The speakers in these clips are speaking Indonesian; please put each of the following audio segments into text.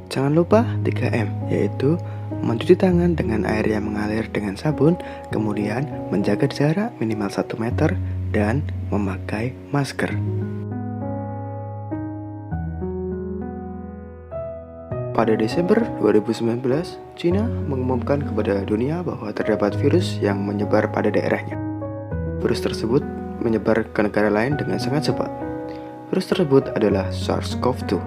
Jangan lupa 3M, yaitu mencuci tangan dengan air yang mengalir dengan sabun, kemudian menjaga jarak minimal 1 meter, dan memakai masker. Pada Desember 2019, China mengumumkan kepada dunia bahwa terdapat virus yang menyebar pada daerahnya. Virus tersebut menyebar ke negara lain dengan sangat cepat. Virus tersebut adalah SARS-CoV-2,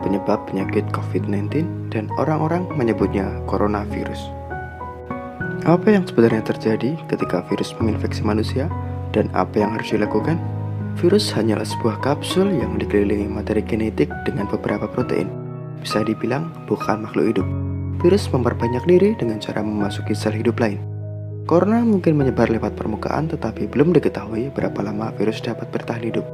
penyebab penyakit COVID-19, dan orang-orang menyebutnya coronavirus. Apa yang sebenarnya terjadi ketika virus menginfeksi manusia dan apa yang harus dilakukan? Virus hanyalah sebuah kapsul yang dikelilingi materi genetik dengan beberapa protein. Bisa dibilang bukan makhluk hidup. Virus memperbanyak diri dengan cara memasuki sel hidup lain. Corona mungkin menyebar lewat permukaan, tetapi belum diketahui berapa lama virus dapat bertahan hidup.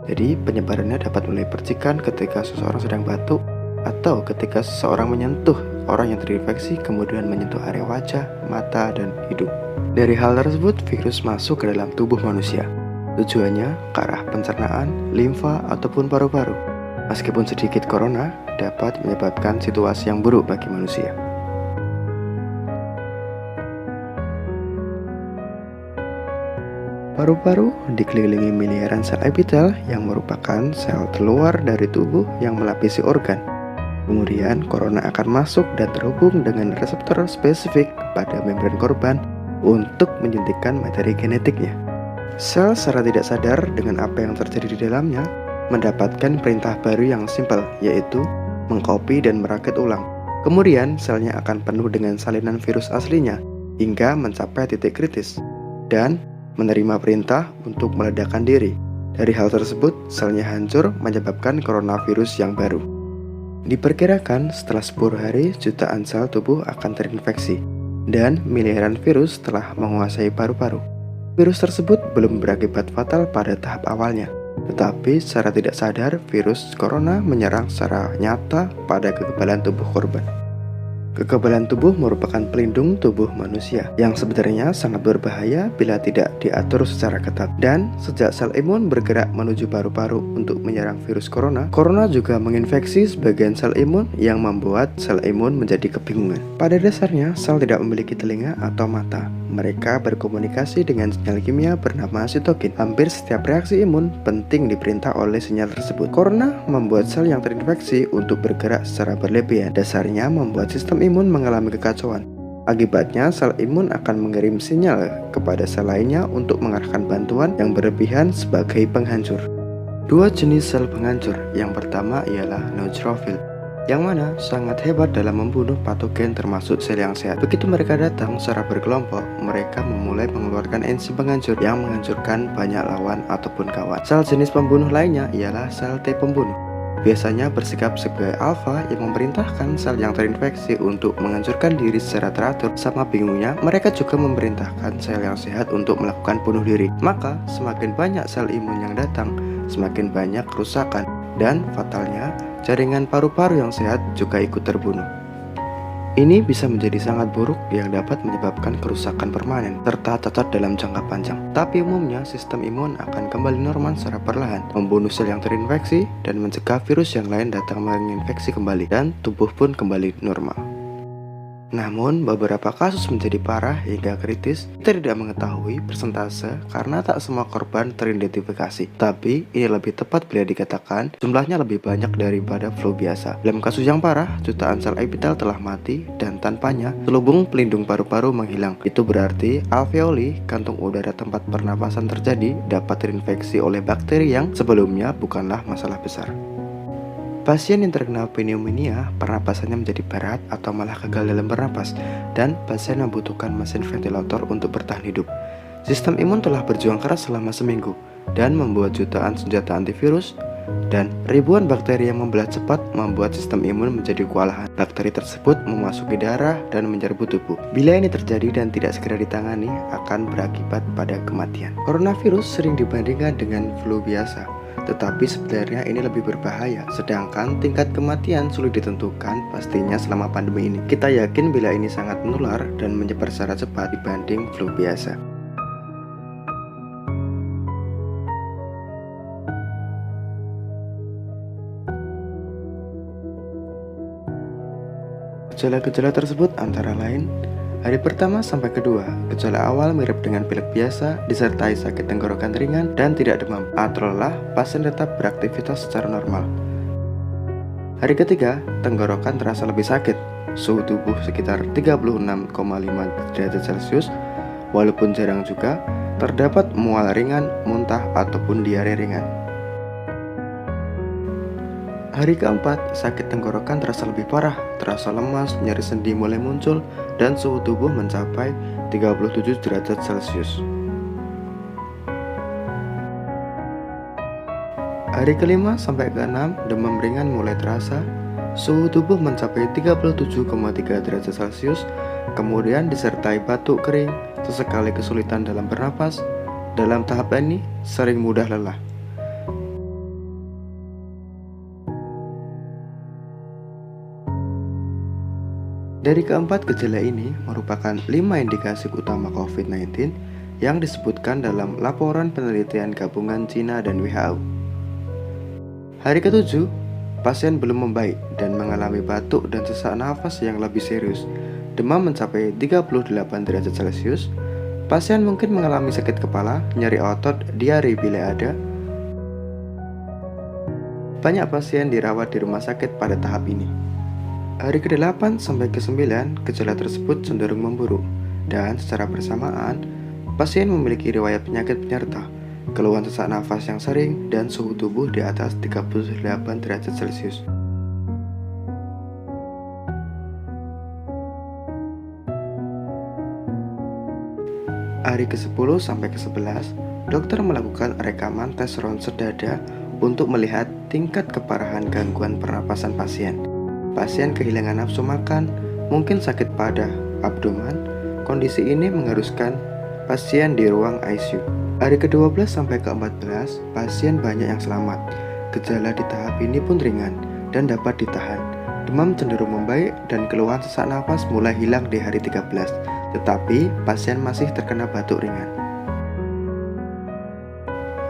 Jadi penyebarannya dapat mulai percikan ketika seseorang sedang batuk atau ketika seseorang menyentuh orang yang terinfeksi kemudian menyentuh area wajah, mata, dan hidung. Dari hal tersebut, virus masuk ke dalam tubuh manusia. Tujuannya ke arah pencernaan, limfa, ataupun paru-paru. Meskipun sedikit corona dapat menyebabkan situasi yang buruk bagi manusia. Paru-paru dikelilingi miliaran sel epitel yang merupakan sel terluar dari tubuh yang melapisi organ. Kemudian, corona akan masuk dan terhubung dengan reseptor spesifik pada membran korban untuk menyuntikkan materi genetiknya. Sel secara tidak sadar dengan apa yang terjadi di dalamnya mendapatkan perintah baru yang simpel, yaitu mengcopy dan merakit ulang. Kemudian, selnya akan penuh dengan salinan virus aslinya hingga mencapai titik kritis dan menerima perintah untuk meledakkan diri. Dari hal tersebut, selnya hancur menyebabkan coronavirus yang baru. Diperkirakan setelah 10 hari, jutaan sel tubuh akan terinfeksi dan miliaran virus telah menguasai paru-paru. Virus tersebut belum berakibat fatal pada tahap awalnya, tetapi secara tidak sadar virus corona menyerang secara nyata pada kekebalan tubuh korban. Kekebalan tubuh merupakan pelindung tubuh manusia yang sebenarnya sangat berbahaya bila tidak diatur secara ketat. Dan sejak sel imun bergerak menuju paru-paru untuk menyerang virus corona, corona juga menginfeksi sebagian sel imun yang membuat sel imun menjadi kebingungan. Pada dasarnya, sel tidak memiliki telinga atau mata. Mereka berkomunikasi dengan sinyal kimia bernama sitokin. Hampir setiap reaksi imun penting diperintah oleh sinyal tersebut. Corona membuat sel yang terinfeksi untuk bergerak secara berlebihan. Dasarnya membuat sistem imun mengalami kekacauan. Akibatnya, sel imun akan mengirim sinyal kepada sel lainnya untuk mengarahkan bantuan yang berlebihan sebagai penghancur. Dua jenis sel penghancur. Yang pertama ialah neutrofil, yang mana sangat hebat dalam membunuh patogen termasuk sel yang sehat. Begitu mereka datang secara berkelompok, mereka memulai mengeluarkan enzim penghancur yang menghancurkan banyak lawan ataupun kawan. Sel jenis pembunuh lainnya ialah sel T pembunuh. Biasanya bersikap sebagai alfa yang memerintahkan sel yang terinfeksi untuk menghancurkan diri secara teratur. Sama bingungnya, mereka juga memerintahkan sel yang sehat untuk melakukan bunuh diri. Maka, semakin banyak sel imun yang datang, semakin banyak kerusakan. Dan fatalnya, jaringan paru-paru yang sehat juga ikut terbunuh. Ini bisa menjadi sangat buruk yang dapat menyebabkan kerusakan permanen serta cacat dalam jangka panjang. Tapi umumnya sistem imun akan kembali normal secara perlahan, membunuh sel yang terinfeksi dan mencegah virus yang lain datang menginfeksi kembali, dan tubuh pun kembali normal. Namun, beberapa kasus menjadi parah hingga kritis. Kita tidak mengetahui persentase karena tak semua korban teridentifikasi. Tapi, ini lebih tepat bila dikatakan jumlahnya lebih banyak daripada flu biasa. Dalam kasus yang parah, jutaan sel epitel telah mati dan tanpanya, selubung pelindung paru-paru menghilang. Itu berarti alveoli, kantung udara tempat pernapasan terjadi, dapat terinfeksi oleh bakteri yang sebelumnya bukanlah masalah besar. Pasien yang terkena pneumonia, pernapasannya menjadi berat atau malah gagal dalam bernapas, dan pasien membutuhkan mesin ventilator untuk bertahan hidup. Sistem imun telah berjuang keras selama seminggu dan membuat jutaan senjata antivirus, dan ribuan bakteri yang membelah cepat membuat sistem imun menjadi kewalahan. Bakteri tersebut memasuki darah dan menyerbu tubuh. Bila ini terjadi dan tidak segera ditangani, akan berakibat pada kematian. Coronavirus sering dibandingkan dengan flu biasa, tetapi sebenarnya ini lebih berbahaya. Sedangkan tingkat kematian sulit ditentukan pastinya selama pandemi ini. Kita yakin bila ini sangat menular dan menyebar secara cepat dibanding flu biasa. Gejala-gejala tersebut antara lain: hari pertama sampai kedua, gejala awal mirip dengan pilek biasa, disertai sakit tenggorokan ringan dan tidak demam atau lelah, pasien tetap beraktivitas secara normal. Hari ketiga, tenggorokan terasa lebih sakit, suhu tubuh sekitar 36,5 derajat Celcius, walaupun jarang juga, terdapat mual ringan, muntah, ataupun diare ringan. Hari keempat, sakit tenggorokan terasa lebih parah, terasa lemas, nyeri sendi mulai muncul, dan suhu tubuh mencapai 37 derajat Celcius. Hari kelima sampai keenam, demam ringan mulai terasa, suhu tubuh mencapai 37,3 derajat Celcius, kemudian disertai batuk kering, sesekali kesulitan dalam bernapas. Dalam tahap ini, sering mudah lelah. Dari keempat gejala ini merupakan 5 indikasi utama COVID-19 yang disebutkan dalam laporan penelitian gabungan Cina dan WHO. Hari ketujuh, pasien belum membaik dan mengalami batuk dan sesak nafas yang lebih serius. Demam mencapai 38 derajat Celcius. Pasien mungkin mengalami sakit kepala, nyeri otot, diare bila ada. Banyak pasien dirawat di rumah sakit pada tahap ini. Hari ke-8 sampai ke-9, gejala tersebut cenderung memburuk, dan secara bersamaan, pasien memiliki riwayat penyakit penyerta, keluhan sesak nafas yang sering, dan suhu tubuh di atas 38 derajat Celcius. Hari ke-10 sampai ke-11, dokter melakukan rekaman tes ronsen dada untuk melihat tingkat keparahan gangguan pernapasan pasien. Pasien kehilangan nafsu makan, mungkin sakit pada abdomen. Kondisi ini mengharuskan pasien di ruang ICU. Hari ke-12 sampai ke-14, pasien banyak yang selamat. Gejala di tahap ini pun ringan dan dapat ditahan. Demam cenderung membaik dan keluhan sesak nafas mulai hilang di hari 13, tetapi pasien masih terkena batuk ringan.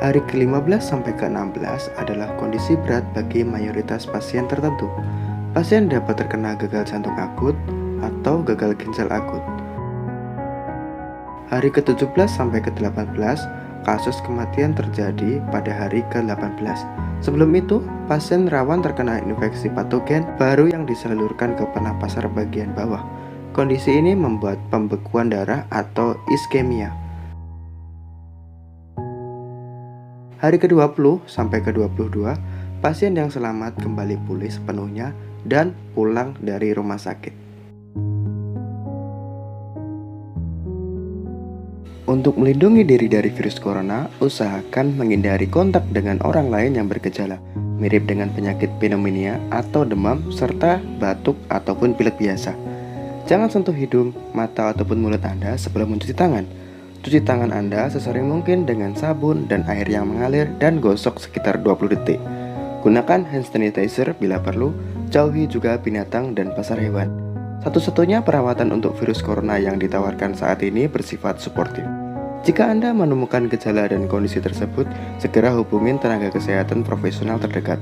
Hari ke-15 sampai ke-16 adalah kondisi berat bagi mayoritas pasien tertentu. Pasien dapat terkena gagal jantung akut atau gagal ginjal akut. Hari ke-17 sampai ke-18, kasus kematian terjadi pada hari ke-18. Sebelum itu, pasien rawan terkena infeksi patogen baru yang disalurkan ke pernapasan bagian bawah. Kondisi ini membuat pembekuan darah atau iskemia. Hari ke-20 sampai ke-22, pasien yang selamat kembali pulih sepenuhnya dan pulang dari rumah sakit. Untuk melindungi diri dari virus corona, usahakan menghindari kontak dengan orang lain yang bergejala mirip dengan penyakit pneumonia atau demam serta batuk ataupun pilek biasa. Jangan sentuh hidung, mata ataupun mulut Anda sebelum mencuci tangan. Cuci tangan Anda sesering mungkin dengan sabun dan air yang mengalir dan gosok sekitar 20 detik. Gunakan hand sanitizer bila perlu, jauhi juga binatang dan pasar hewan. Satu-satunya perawatan untuk virus corona yang ditawarkan saat ini bersifat suportif. Jika Anda menemukan gejala dan kondisi tersebut, segera hubungi tenaga kesehatan profesional terdekat.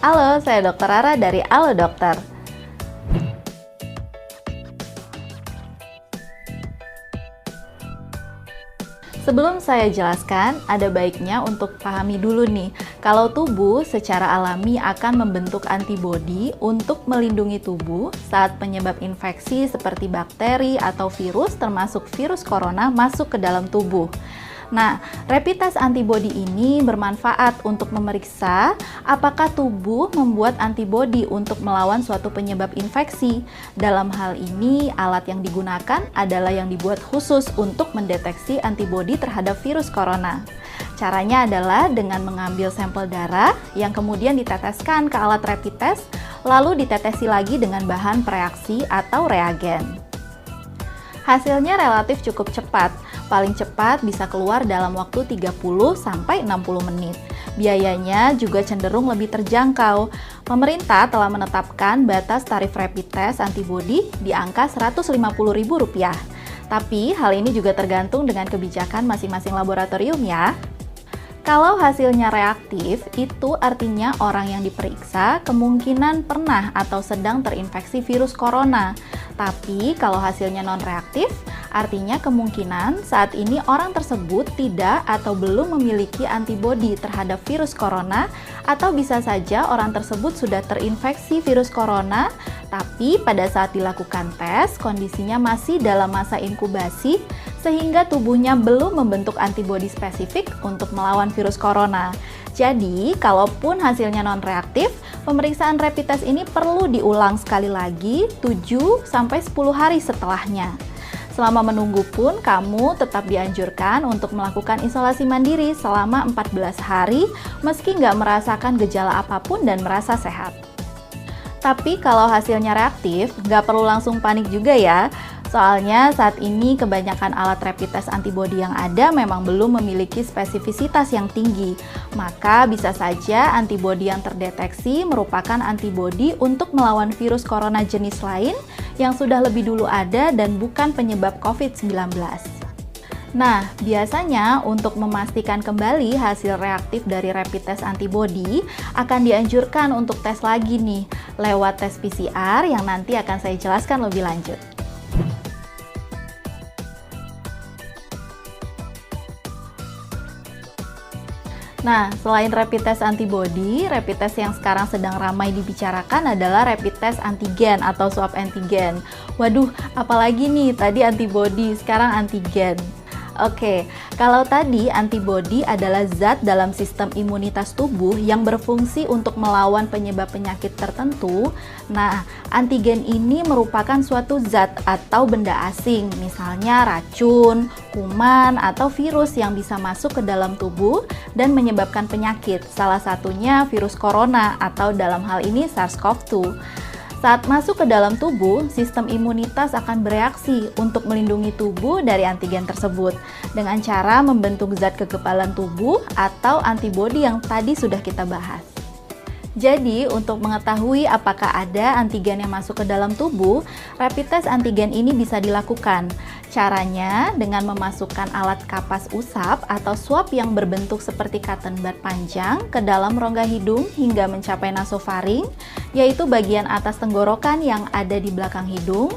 Halo, saya Dr. Rara dari Halo Dokter. Sebelum saya jelaskan, ada baiknya untuk pahami dulu nih, kalau tubuh secara alami akan membentuk antibodi untuk melindungi tubuh saat penyebab infeksi seperti bakteri atau virus termasuk virus corona masuk ke dalam tubuh. Nah, rapid test antibodi ini bermanfaat untuk memeriksa apakah tubuh membuat antibodi untuk melawan suatu penyebab infeksi. Dalam hal ini, alat yang digunakan adalah yang dibuat khusus untuk mendeteksi antibodi terhadap virus corona. Caranya adalah dengan mengambil sampel darah yang kemudian diteteskan ke alat rapid test, lalu ditetesi lagi dengan bahan preaksi atau reagen. Hasilnya relatif cukup cepat, paling cepat bisa keluar dalam waktu 30-60 menit. Biayanya juga cenderung lebih terjangkau. Pemerintah telah menetapkan batas tarif rapid test antibodi di angka Rp150.000. Tapi hal ini juga tergantung dengan kebijakan masing-masing laboratorium ya. Kalau hasilnya reaktif, itu artinya orang yang diperiksa kemungkinan pernah atau sedang terinfeksi virus corona. Tapi kalau hasilnya non-reaktif, artinya kemungkinan saat ini orang tersebut tidak atau belum memiliki antibodi terhadap virus corona, atau bisa saja orang tersebut sudah terinfeksi virus corona, tapi pada saat dilakukan tes, kondisinya masih dalam masa inkubasi, sehingga tubuhnya belum membentuk antibodi spesifik untuk melawan virus corona. Jadi, kalaupun hasilnya non-reaktif, pemeriksaan rapid test ini perlu diulang sekali lagi 7-10 hari setelahnya. Selama menunggu pun, kamu tetap dianjurkan untuk melakukan isolasi mandiri selama 14 hari, meski nggak merasakan gejala apapun dan merasa sehat. Tapi kalau hasilnya reaktif, nggak perlu langsung panik juga ya. Soalnya saat ini kebanyakan alat rapid test antibodi yang ada memang belum memiliki spesifisitas yang tinggi. Maka bisa saja antibodi yang terdeteksi merupakan antibodi untuk melawan virus corona jenis lain yang sudah lebih dulu ada dan bukan penyebab COVID-19. Nah, biasanya untuk memastikan kembali hasil reaktif dari rapid test antibodi akan dianjurkan untuk tes lagi nih lewat tes PCR yang nanti akan saya jelaskan lebih lanjut. Nah, selain rapid test antibodi, rapid test yang sekarang sedang ramai dibicarakan adalah rapid test antigen atau swab antigen. Waduh, apalagi nih, tadi antibodi, sekarang antigen. Oke, kalau tadi antibodi adalah zat dalam sistem imunitas tubuh yang berfungsi untuk melawan penyebab penyakit tertentu. Nah, antigen ini merupakan suatu zat atau benda asing, misalnya racun, kuman, atau virus yang bisa masuk ke dalam tubuh dan menyebabkan penyakit. Salah satunya virus corona atau dalam hal ini SARS-CoV-2. Saat masuk ke dalam tubuh, sistem imunitas akan bereaksi untuk melindungi tubuh dari antigen tersebut dengan cara membentuk zat kekebalan tubuh atau antibodi yang tadi sudah kita bahas. Jadi, untuk mengetahui apakah ada antigen yang masuk ke dalam tubuh, rapid test antigen ini bisa dilakukan. Caranya dengan memasukkan alat kapas usap atau swab yang berbentuk seperti cotton bud panjang ke dalam rongga hidung hingga mencapai nasofaring, yaitu bagian atas tenggorokan yang ada di belakang hidung.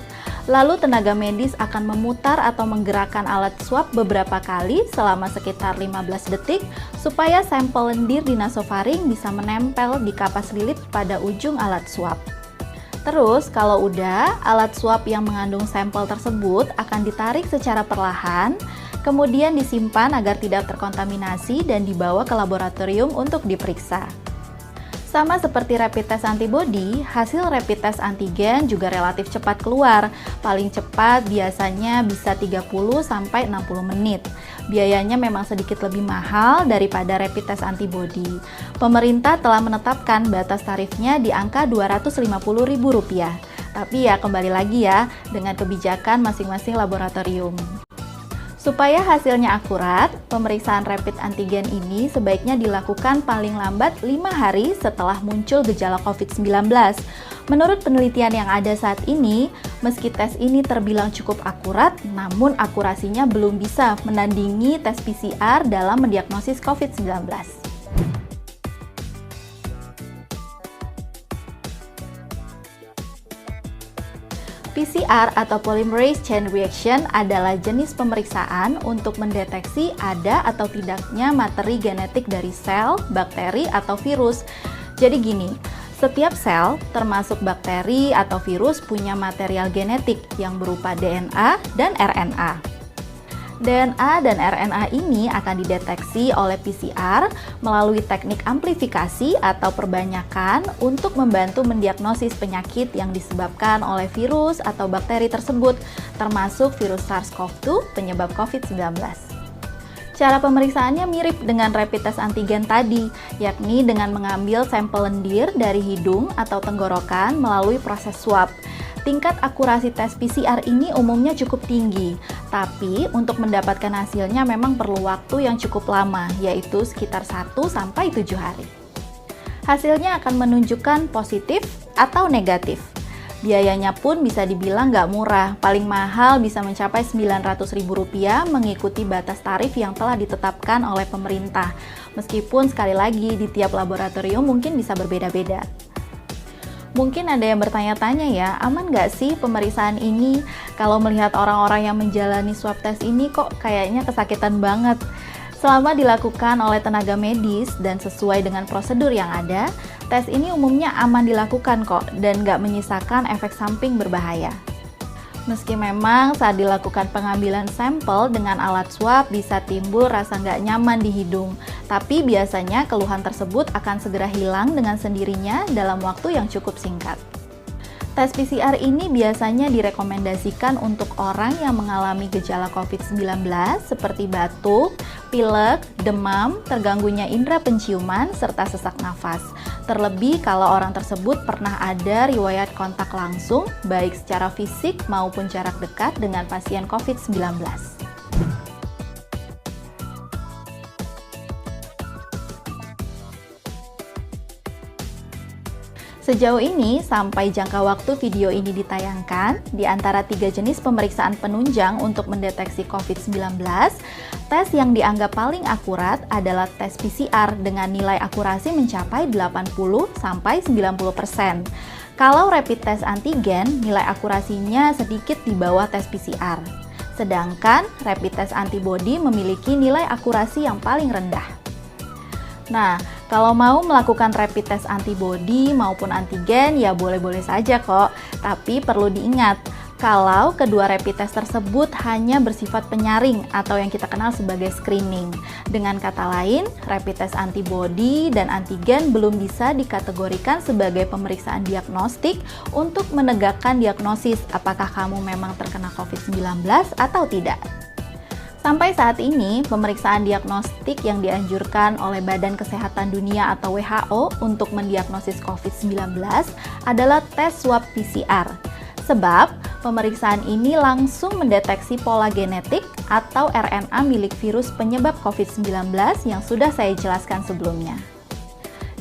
Lalu tenaga medis akan memutar atau menggerakkan alat swab beberapa kali selama sekitar 15 detik supaya sampel lendir di nasofaring bisa menempel di kapas lilit pada ujung alat swab. Terus kalau udah, alat swab yang mengandung sampel tersebut akan ditarik secara perlahan, kemudian disimpan agar tidak terkontaminasi dan dibawa ke laboratorium untuk diperiksa. Sama seperti rapid test antibodi, hasil rapid test antigen juga relatif cepat keluar. Paling cepat biasanya bisa 30-60 menit. Biayanya memang sedikit lebih mahal daripada rapid test antibodi. Pemerintah telah menetapkan batas tarifnya di angka Rp250.000. Tapi ya kembali lagi ya, dengan kebijakan masing-masing laboratorium. Supaya hasilnya akurat, pemeriksaan rapid antigen ini sebaiknya dilakukan paling lambat 5 hari setelah muncul gejala COVID-19. Menurut penelitian yang ada saat ini, meski tes ini terbilang cukup akurat, namun akurasinya belum bisa menandingi tes PCR dalam mendiagnosis COVID-19. PCR atau Polymerase Chain Reaction adalah jenis pemeriksaan untuk mendeteksi ada atau tidaknya materi genetik dari sel, bakteri, atau virus. Jadi gini, setiap sel, termasuk bakteri atau virus, punya material genetik yang berupa DNA dan RNA. DNA dan RNA ini akan dideteksi oleh PCR melalui teknik amplifikasi atau perbanyakan untuk membantu mendiagnosis penyakit yang disebabkan oleh virus atau bakteri tersebut, termasuk virus SARS-CoV-2 penyebab COVID-19. Cara pemeriksaannya mirip dengan rapid test antigen tadi, yakni dengan mengambil sampel lendir dari hidung atau tenggorokan melalui proses swab. Tingkat akurasi tes PCR ini umumnya cukup tinggi, tapi untuk mendapatkan hasilnya memang perlu waktu yang cukup lama, yaitu sekitar 1-7 hari. Hasilnya akan menunjukkan positif atau negatif. Biayanya pun bisa dibilang nggak murah, paling mahal bisa mencapai Rp900.000 mengikuti batas tarif yang telah ditetapkan oleh pemerintah. Meskipun sekali lagi di tiap laboratorium mungkin bisa berbeda-beda. Mungkin ada yang bertanya-tanya ya, aman nggak sih pemeriksaan ini? Kalau melihat orang-orang yang menjalani swab test ini kok kayaknya kesakitan banget. Selama dilakukan oleh tenaga medis dan sesuai dengan prosedur yang ada, tes ini umumnya aman dilakukan kok dan nggak menyisakan efek samping berbahaya. Meski memang saat dilakukan pengambilan sampel dengan alat swab bisa timbul rasa nggak nyaman di hidung, tapi biasanya keluhan tersebut akan segera hilang dengan sendirinya dalam waktu yang cukup singkat. Tes PCR ini biasanya direkomendasikan untuk orang yang mengalami gejala COVID-19 seperti batuk, pilek, demam, terganggunya indera penciuman, serta sesak nafas. Terlebih kalau orang tersebut pernah ada riwayat kontak langsung, baik secara fisik maupun jarak dekat dengan pasien COVID-19. Sejauh ini, sampai jangka waktu video ini ditayangkan, di antara 3 jenis pemeriksaan penunjang untuk mendeteksi COVID-19, tes yang dianggap paling akurat adalah tes PCR dengan nilai akurasi mencapai 80-90%. Kalau rapid test antigen, nilai akurasinya sedikit di bawah tes PCR. Sedangkan rapid test antibody memiliki nilai akurasi yang paling rendah. Nah, kalau mau melakukan rapid test antibody maupun antigen ya boleh-boleh saja kok. Tapi perlu diingat, kalau kedua rapid test tersebut hanya bersifat penyaring atau yang kita kenal sebagai screening. Dengan kata lain, rapid test antibody dan antigen belum bisa dikategorikan sebagai pemeriksaan diagnostik untuk menegakkan diagnosis apakah kamu memang terkena COVID-19 atau tidak. Sampai saat ini, pemeriksaan diagnostik yang dianjurkan oleh Badan Kesehatan Dunia atau WHO untuk mendiagnosis COVID-19 adalah tes swab PCR. Sebab, pemeriksaan ini langsung mendeteksi pola genetik atau RNA milik virus penyebab COVID-19 yang sudah saya jelaskan sebelumnya.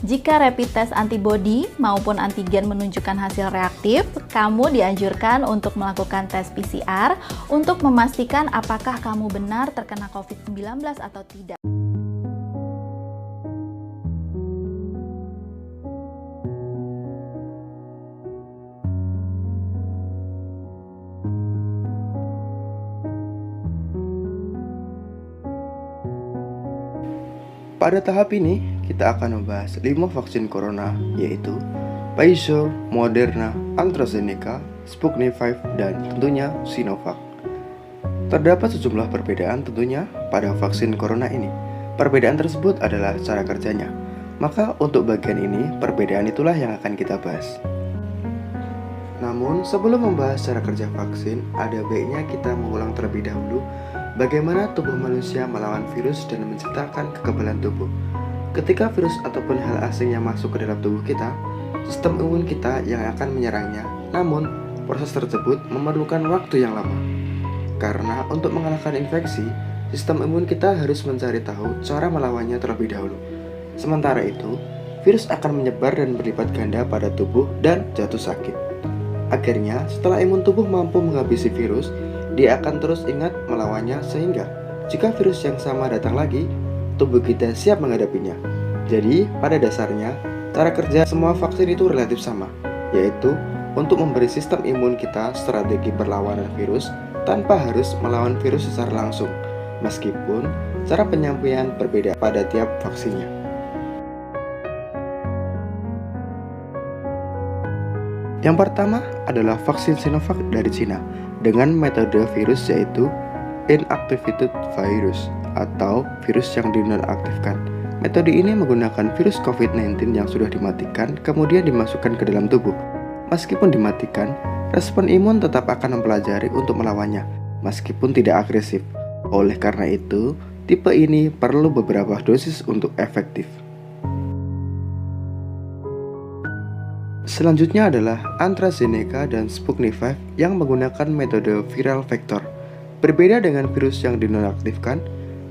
Jika rapid test antibody maupun antigen menunjukkan hasil reaktif, kamu dianjurkan untuk melakukan tes PCR untuk memastikan apakah kamu benar terkena COVID-19 atau tidak. Pada tahap ini, kita akan membahas 5 vaksin corona, yaitu Pfizer, Moderna, AstraZeneca, Sputnik V, dan tentunya Sinovac. Terdapat sejumlah perbedaan tentunya pada vaksin corona ini. Perbedaan tersebut adalah cara kerjanya. Maka untuk bagian ini, perbedaan itulah yang akan kita bahas. Namun, sebelum membahas cara kerja vaksin, ada baiknya kita mengulang terlebih dahulu bagaimana tubuh manusia melawan virus dan menciptakan kekebalan tubuh. Ketika virus ataupun hal asing yang masuk ke dalam tubuh kita, sistem imun kita yang akan menyerangnya. Namun, proses tersebut memerlukan waktu yang lama. Karena untuk mengalahkan infeksi, sistem imun kita harus mencari tahu cara melawannya terlebih dahulu. Sementara itu, virus akan menyebar dan berlipat ganda pada tubuh dan jatuh sakit. Akhirnya, setelah imun tubuh mampu menghabisi virus, dia akan terus ingat melawannya sehingga jika virus yang sama datang lagi, tubuh kita siap menghadapinya. Jadi, pada dasarnya, cara kerja semua vaksin itu relatif sama, yaitu untuk memberi sistem imun kita strategi perlawanan virus tanpa harus melawan virus secara langsung, meskipun cara penyampaian berbeda pada tiap vaksinnya. Yang pertama adalah vaksin Sinovac dari Cina dengan metode virus yaitu inactivated virus atau virus yang dinonaktifkan. Metode ini menggunakan virus COVID-19 yang sudah dimatikan kemudian dimasukkan ke dalam tubuh. Meskipun dimatikan, respon imun tetap akan mempelajari untuk melawannya meskipun tidak agresif. Oleh karena itu, tipe ini perlu beberapa dosis untuk efektif. Selanjutnya adalah AstraZeneca dan Sputnik V yang menggunakan metode viral vector. Berbeda dengan virus yang dinonaktifkan,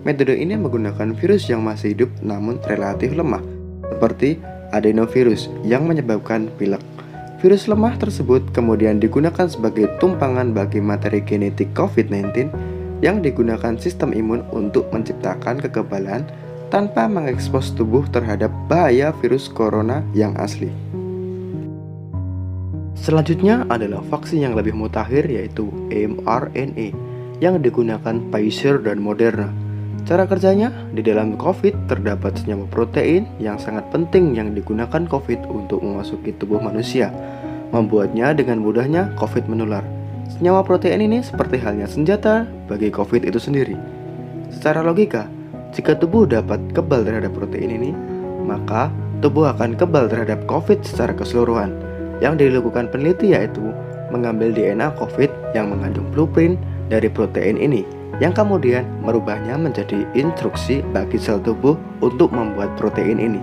metode ini menggunakan virus yang masih hidup namun relatif lemah, seperti adenovirus yang menyebabkan pilek. Virus lemah tersebut kemudian digunakan sebagai tumpangan bagi materi genetik COVID-19 yang digunakan sistem imun untuk menciptakan kekebalan tanpa mengekspos tubuh terhadap bahaya virus corona yang asli. Selanjutnya adalah vaksin yang lebih mutakhir, yaitu mRNA yang digunakan Pfizer dan Moderna. Cara kerjanya, di dalam COVID terdapat senyawa protein yang sangat penting yang digunakan COVID untuk memasuki tubuh manusia, membuatnya dengan mudahnya COVID menular. Senyawa protein ini seperti halnya senjata bagi COVID itu sendiri. Secara logika, jika tubuh dapat kebal terhadap protein ini, maka tubuh akan kebal terhadap COVID secara keseluruhan. Yang dilakukan peneliti yaitu mengambil DNA COVID yang mengandung blueprint dari protein ini, yang kemudian merubahnya menjadi instruksi bagi sel tubuh untuk membuat protein ini.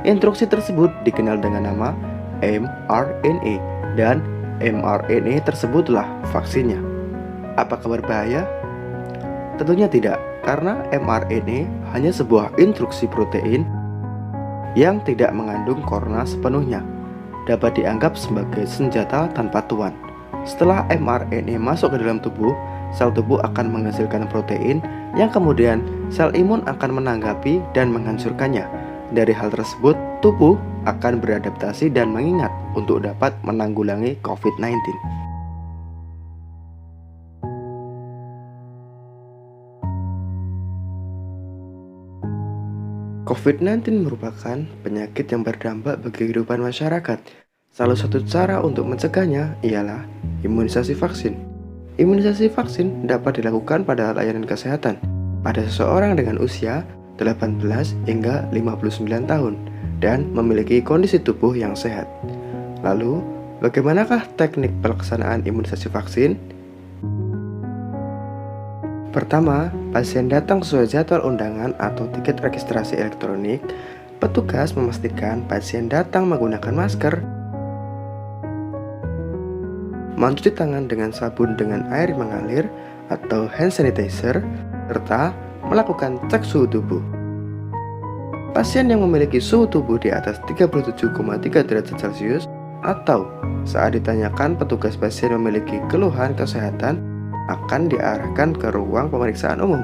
Instruksi tersebut dikenal dengan nama mRNA, dan mRNA tersebutlah vaksinnya. Apakah berbahaya? Tentunya tidak, karena mRNA hanya sebuah instruksi protein yang tidak mengandung corona sepenuhnya, dapat dianggap sebagai senjata tanpa tuan. Setelah mRNA masuk ke dalam tubuh, sel tubuh akan menghasilkan protein yang kemudian sel imun akan menanggapi dan menghancurkannya. Dari hal tersebut, tubuh akan beradaptasi dan mengingat untuk dapat menanggulangi COVID-19. COVID-19 merupakan penyakit yang berdampak bagi kehidupan masyarakat. Salah satu cara untuk mencegahnya ialah imunisasi vaksin. Imunisasi vaksin dapat dilakukan pada layanan kesehatan pada seseorang dengan usia 18 hingga 59 tahun dan memiliki kondisi tubuh yang sehat. Lalu, bagaimanakah teknik pelaksanaan imunisasi vaksin? Pertama, pasien datang sesuai jadwal undangan atau tiket registrasi elektronik. Petugas memastikan pasien datang menggunakan masker, mencuci tangan dengan sabun dengan air mengalir atau hand sanitizer, serta melakukan cek suhu tubuh. Pasien yang memiliki suhu tubuh di atas 37,3 derajat Celcius atau saat ditanyakan petugas pasien memiliki keluhan kesehatan akan diarahkan ke ruang pemeriksaan umum.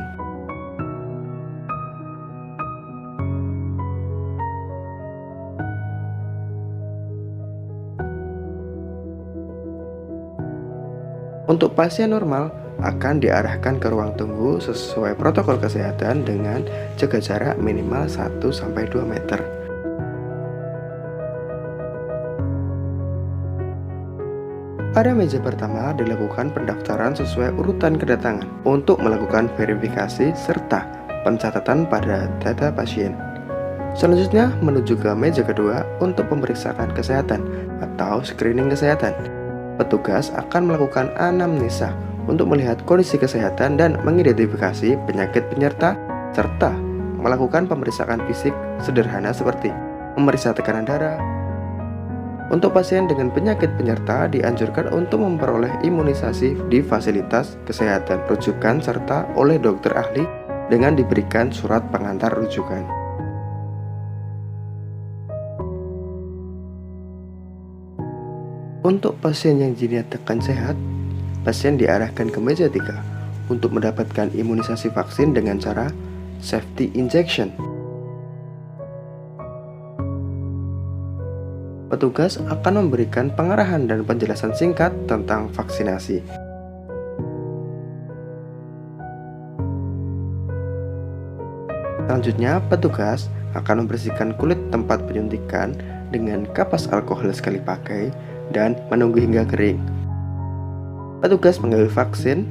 Untuk pasien normal akan diarahkan ke ruang tunggu sesuai protokol kesehatan dengan jaga jarak minimal 1-2 meter. Pada meja pertama dilakukan pendaftaran sesuai urutan kedatangan untuk melakukan verifikasi serta pencatatan pada data pasien. Selanjutnya menuju ke meja kedua untuk pemeriksaan kesehatan atau screening kesehatan. Petugas akan melakukan anamnesa untuk melihat kondisi kesehatan dan mengidentifikasi penyakit penyerta serta melakukan pemeriksaan fisik sederhana seperti memeriksa tekanan darah. Untuk pasien dengan penyakit penyerta dianjurkan untuk memperoleh imunisasi di fasilitas kesehatan rujukan serta oleh dokter ahli dengan diberikan surat pengantar rujukan. Untuk pasien yang dinyatakan sehat, pasien diarahkan ke meja 3 untuk mendapatkan imunisasi vaksin dengan cara safety injection. Petugas akan memberikan pengarahan dan penjelasan singkat tentang vaksinasi. Selanjutnya, petugas akan membersihkan kulit tempat penyuntikan dengan kapas alkohol sekali pakai dan menunggu hingga kering. Petugas mengambil vaksin,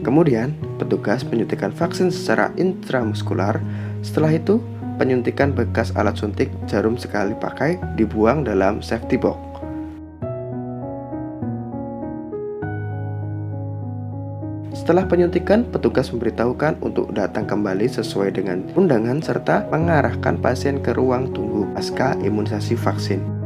kemudian petugas menyuntikkan vaksin secara intramuskular. Setelah itu, penyuntikan bekas alat suntik jarum sekali pakai dibuang dalam safety box. Setelah penyuntikan, petugas memberitahukan untuk datang kembali sesuai dengan undangan serta mengarahkan pasien ke ruang tunggu pasca imunisasi vaksin.